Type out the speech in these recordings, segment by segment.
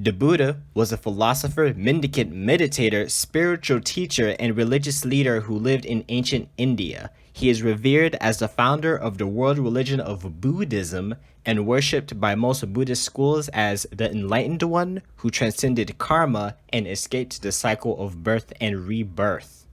The Buddha was a philosopher, mendicant, meditator, spiritual teacher, and religious leader who lived in ancient India. He is revered as the founder of the world religion of Buddhism and worshipped by most Buddhist schools as the enlightened one who transcended karma and escaped the cycle of birth and rebirth.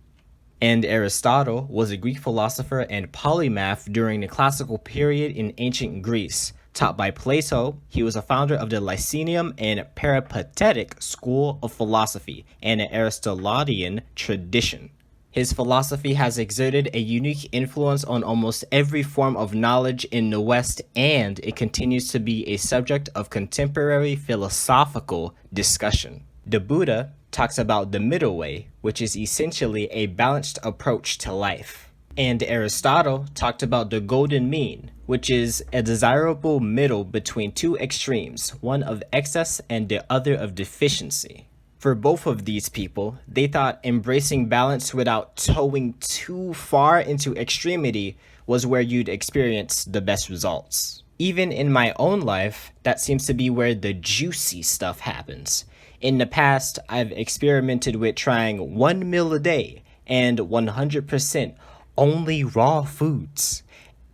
And Aristotle was a Greek philosopher and polymath during the classical period in ancient Greece. Taught by Plato, he was a founder of the Lyceum and Peripatetic school of philosophy and an Aristotelian tradition. His philosophy has exerted a unique influence on almost every form of knowledge in the West, and it continues to be a subject of contemporary philosophical discussion. The Buddha talks about the middle way, which is essentially a balanced approach to life. And Aristotle talked about the golden mean, which is a desirable middle between two extremes, one of excess and the other of deficiency. For both of these people, they thought embracing balance without towing too far into extremity was where you'd experience the best results. Even in my own life, that seems to be where the juicy stuff happens. In the past, I've experimented with trying one meal a day and 100% only raw foods.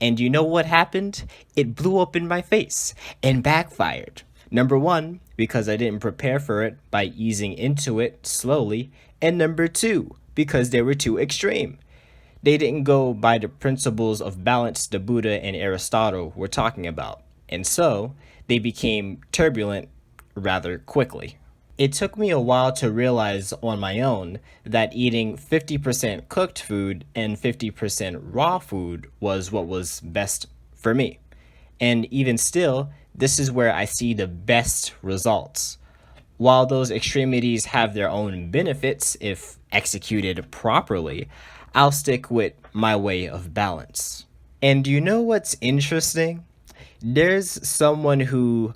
And you know what happened? It blew up in my face and backfired. Number one, because I didn't prepare for it by easing into it slowly. And number two, because they were too extreme. They didn't go by the principles of balance the Buddha and Aristotle were talking about. And so, they became turbulent rather quickly. It took me a while to realize on my own that eating 50% cooked food and 50% raw food was what was best for me. And even still, this is where I see the best results. While those extremities have their own benefits if executed properly, I'll stick with my way of balance. And you know what's interesting? There's someone who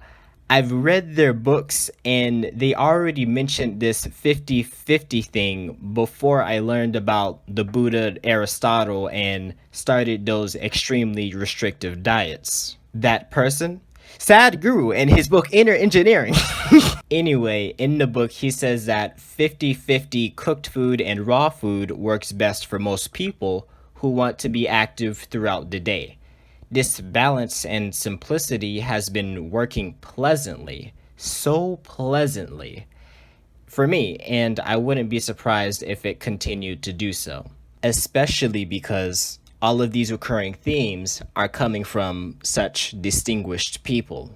I've read their books and they already mentioned this 50-50 thing before I learned about the Buddha, Aristotle, and started those extremely restrictive diets. That person? Sadhguru and his book Inner Engineering. Anyway, in the book he says that 50-50 cooked food and raw food works best for most people who want to be active throughout the day. This balance and simplicity has been working pleasantly, so pleasantly, for me, and I wouldn't be surprised if it continued to do so, especially because all of these recurring themes are coming from such distinguished people.